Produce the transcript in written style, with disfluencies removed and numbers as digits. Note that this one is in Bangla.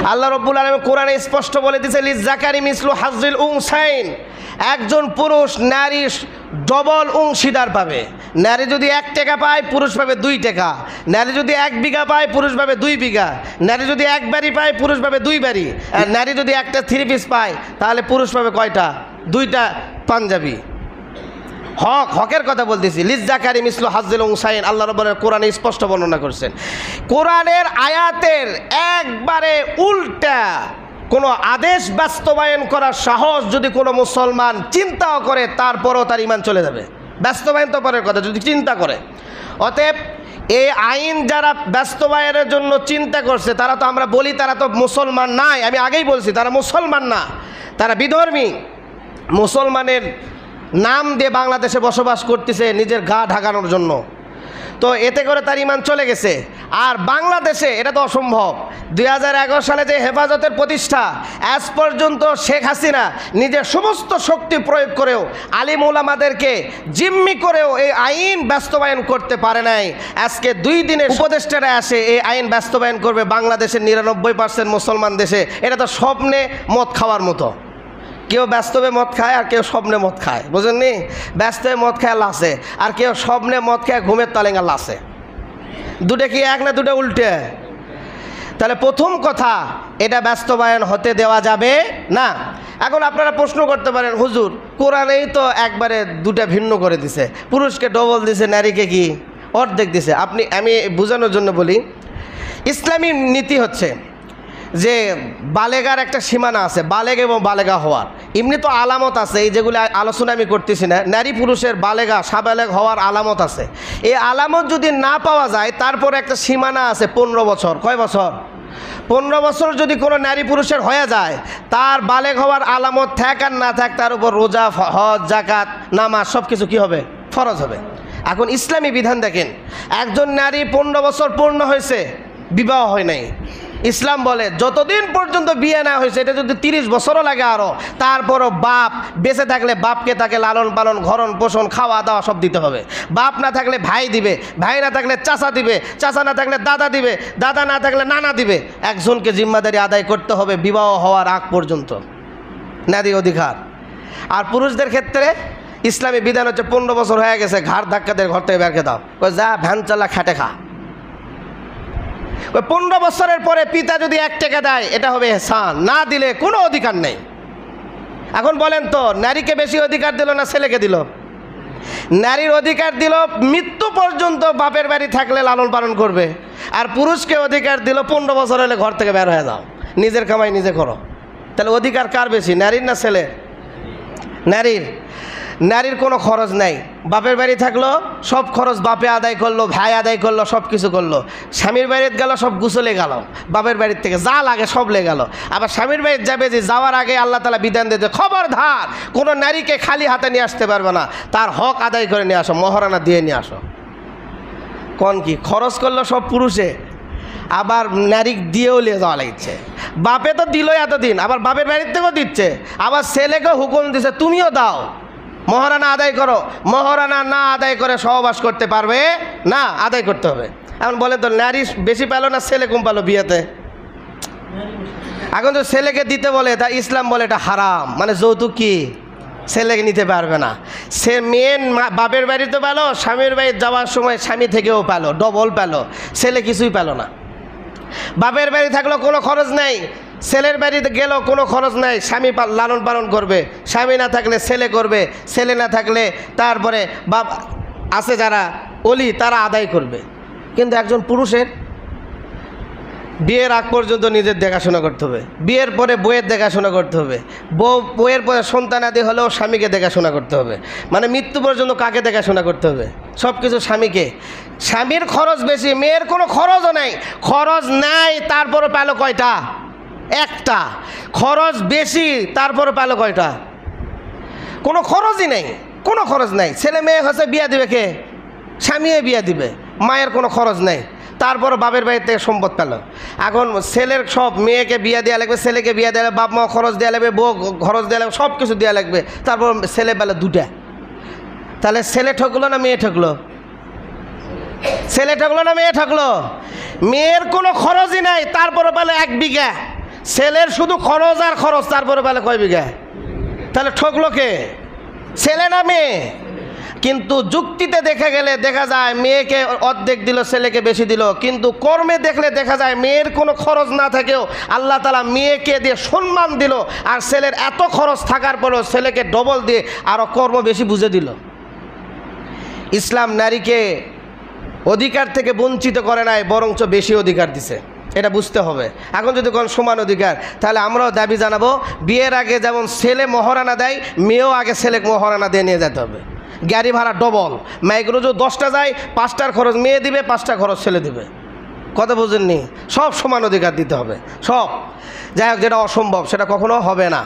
আল্লাহ রাব্বুল আলামিন কোরআনে স্পষ্ট বলে দিয়েছে লিজ্জাকারি মিসলু হাজ্জিল উনসাইন, একজন পুরুষ নারী ডবল অংশীদার পাবে। নারী যদি 1 টাকা পায় পুরুষ পাবে 2 টাকা, নারী যদি 1 বিঘা পায় পুরুষ পাবে 2 বিঘা, নারী যদি 1 বাড়ি পায় পুরুষ পাবে 2 বাড়ি, আর নারী যদি একটা 3 পিস পায় তাহলে পুরুষ পাবে কয়টা? 2টা পাঞ্জাবি। হকের কথা বলতেছি। লিজ্জাকারি মিসলু হাজ্জিল উনসাইন, আল্লাহ রাব্বুল আলামিন কোরআনে স্পষ্ট বর্ণনা করছেন। কোরআনের আয়াতের একবারে উল্টা কোনো আদেশ বাস্তবায়ন করার সাহস যদি কোনো মুসলমান চিন্তাও করে তারপরও তার ঈমান চলে যাবে। বাস্তবায়ন তো পরের কথা, যদি চিন্তা করে। অতএব এই আইন যারা বাস্তবায়নের জন্য চিন্তা করছে তারা তো, আমরা বলি তারা তো মুসলমান নাই, আমি আগেই বলছি তারা মুসলমান না, তারা বিধর্মী। মুসলমানের নাম দিয়ে বাংলাদেশে বসবাস করতেছে নিজের গা ঢাকানোর জন্য, তো এতে করে তার ঈমান চলে গেছে। আর বাংলাদেশে এটা তো অসম্ভব। 2011 সালে যে হেফাজতের প্রতিষ্ঠা, আজ পর্যন্ত শেখ হাসিনা নিজের সমস্ত শক্তি প্রয়োগ করেও আলিম ওলামাদেরকে জিম্মি করেও এই আইন বাস্তবায়ন করতে পারে নাই। আজকে 2 দিনের উপদেষ্টারা আসে এই আইন বাস্তবায়ন করবে বাংলাদেশের 99% মুসলমান দেশে। এটা তো স্বপ্নে মদ খাওয়ার মতো। কেউ বাস্তবে মদ খায় আর কেউ স্বপ্নে মদ খায়, বুঝেননি? বাস্তবে মদ খায় লাসে, আর কেউ স্বপ্নে মদ খায় ঘুমের তালেঙ্গা লাসে। দুটো কি এক না দুটো উল্টে? তাহলে প্রথম কথা, এটা বাস্তবায়ন হতে দেওয়া যাবে না। এখন আপনারা প্রশ্ন করতে পারেন, হুজুর কোরআনেই তো একবারে 2টা ভিন্ন করে দিছে, পুরুষকে ডবল দিছে, নারীকে কি অর্ধেক দিছে। আমি বোঝানোর জন্য বলি, ইসলামী নীতি হচ্ছে যে বালেগার একটা সীমানা আছে, বালেগ এবং বালেগা হওয়ার। এমনি তো আলামত আছে, এই যেগুলো আলোচনা আমি করতেছি না, নারী পুরুষের বালেগা সাবালেগ হওয়ার আলামত আছে। এই আলামত যদি না পাওয়া যায় তারপরে একটা সীমানা আছে 15 বছর। কয় বছর? 15 বছর যদি কোনো নারী পুরুষের হয়ে যায়, তার বালেগ হওয়ার আলামত থাক আর না থাক, তার উপর রোজা, হজ, জাকাত, নামাজ সব কিছু কী হবে? ফরজ হবে। এখন ইসলামী বিধান দেখেন, একজন নারী 15 বছর পূর্ণ হয়েছে, বিবাহ হয় নাই, ইসলাম বলে যতদিন পর্যন্ত বিয়ে না হয়েছে, এটা যদি 30 বছরও লাগে আরও, তারপরও বাপ বেঁচে থাকলে বাপকে তাকে লালন পালন, ভরণ পোষণ, খাওয়া দাওয়া সব দিতে হবে। বাপ না থাকলে ভাই দিবে, ভাই না থাকলে চাচা দিবে, চাচা না থাকলে দাদা দিবে, দাদা না থাকলে নানা দিবে। একজনকে জিম্মাদারি আদায় করতে হবে বিবাহ হওয়ার আগ পর্যন্ত, নারী অধিকার। আর পুরুষদের ক্ষেত্রে ইসলামী বিধান হচ্ছে 15 বছর হয়ে গেছে, ঘাড় ধাক্কা দিয়ে ঘর থেকে বেরকে দাও, যা ভ্যান চালা খাটে খা। 15 বছরের পরে পিতা যদি 1 টাকা দেয়, এটা হবে এহসান, না দিলে কোনো অধিকার নেই। এখন বলেন তো, নারীকে বেশি অধিকার দিল না ছেলেকে দিল? নারীর অধিকার দিল মৃত্যু পর্যন্ত বাপের বাড়ি থাকলে লালন পালন করবে, আর পুরুষকে অধিকার দিল 15 বছর হলে ঘর থেকে বের হয়ে যাও, নিজের কামাই নিজে করো। তাহলে অধিকার কার বেশি, নারীর না ছেলের? নারীর। নারীর কোনো খরচ নাই, বাপের বাড়ি থাকলো সব খরচ বাপে আদায় করলো, ভাই আদায় করলো, সব কিছু করলো। স্বামীর বাড়িতে গেল সব গুছলে গেল, বাপের বাড়ির থেকে যা লাগে সব লে গেল। আবার স্বামীর বাড়িতে যাবে, যে যাওয়ার আগে আল্লাহ তাআলা বিধান দিতে, খবরদার কোনো নারীকে খালি হাতে নিয়ে আসতে পারবে না, তার হক আদায় করে নিয়ে আসো, মহারানা দিয়ে নিয়ে আসো। কোন কি খরচ করলো সব পুরুষে, আবার নারী দিয়েও নিয়ে যাওয়া লাগছে। বাপে তো দিলই এতদিন, আবার বাপের বাড়ির থেকেও দিচ্ছে, আবার ছেলেকে হুকুম দিচ্ছে তুমিও দাও, মহারানা আদায় করো। মহারানা না আদায় করে সহবাস করতে পারবে না, আদায় করতে হবে। এখন বলে তো নারী বেশি পেলো না ছেলে কম পেলো বিয়েতে? এখন তো ছেলেকে দিতে বলে, তা ইসলাম বলে এটা হারাম, মানে যৌতুক কি ছেলেকে নিতে পারবে না। সে মেয়ে বাপের বাড়িতে পেলো, স্বামীর বাড়ি যাওয়ার সময় স্বামী থেকেও পেলো, ডবল পেলো, ছেলে কিছুই পেলো না। বাপের বাড়ি থাকলো কোনো খরচ নাই, ছেলের বাড়িতে গেল কোনো খরচ নাই, স্বামী লালন পালন করবে, স্বামী না থাকলে ছেলে করবে, ছেলে না থাকলে তারপরে বাপ আছে যারা অলি তারা আদায় করবে। কিন্তু একজন পুরুষের বিয়ের আগ পর্যন্ত নিজের দেখাশোনা করতে হবে, বিয়ের পরে বইয়ের দেখাশোনা করতে হবে, বইয়ের পরে সন্তানাদি হলেও স্বামীকে দেখাশোনা করতে হবে, মানে মৃত্যু পর্যন্ত কাকে দেখাশোনা করতে হবে? সব কিছু স্বামীকে। স্বামীর খরচ বেশি, মেয়ের কোনো খরচও নাই। খরচ নাই তারপরও পেলো কয়টা? একটা। খরচ বেশি তারপরও পেলো কয়টা? কোনো খরচই নেই, কোনো খরচ নাই। ছেলে মেয়ে হচ্ছে বিয়া দিবে কে? স্বামীও বিয়া দিবে, মায়ের কোনো খরচ নেই, তারপর বাপের বাড়ি থেকে সম্পদ পেল। এখন ছেলের সব, মেয়েকে বিয়া দেওয়া লাগবে, ছেলেকে বিয়া দেওয়া লাগবে, বাপ মা খরচ দেওয়া লাগবে, বউ খরচ দেওয়া লাগবে, সব কিছু দেওয়া লাগবে, তারপর ছেলে পেল 2টা। তাহলে ছেলে ঠকলো না মেয়ে ঠকলো? ছেলে ঠকলো না মেয়ে ঠকলো? মেয়ের কোনো খরচই নাই, তারপরে পেল 1 বিঘা, ছেলের শুধু খরচ আর খরচ, তারপরে বলে কয় বিঘা, তাহলে ঠকলো কে, ছেলে না মেয়ে? কিন্তু যুক্তিতে দেখা যায় মেয়েকে অর্ধেক দিল, ছেলেকে বেশি দিল, কিন্তু কর্মে দেখলে দেখা যায় মেয়ের কোনো খরচ না থাকেও আল্লাহ তাআলা মেয়েকে দিয়ে সম্মান দিল, আর ছেলের এত খরচ থাকার পরেও ছেলেকে ডবল দিয়ে আরও কর্ম বেশি বুঝে দিল। ইসলাম নারীকে অধিকার থেকে বঞ্চিত করে নাই, বরঞ্চ বেশি অধিকার দিছে, এটা বুঝতে হবে। এখন যদি কোন সমান অধিকার, তাহলে আমরাও দাবি জানাবো বিয়ের আগে যেমন ছেলে মহারানা দেয়, মেয়েও আগে ছেলে মহারানা দিয়ে নিয়ে যেতে হবে। গাড়ি ভাড়া ডবল, মাইক্রো যদি 10টা যায় 5টার খরচ মেয়ে দিবে, 5টা খরচ ছেলে দিবে। কথা বুঝেননি? সব সমান অধিকার দিতে হবে, সব। যাই হোক, যেটা অসম্ভব সেটা কখনো হবে না।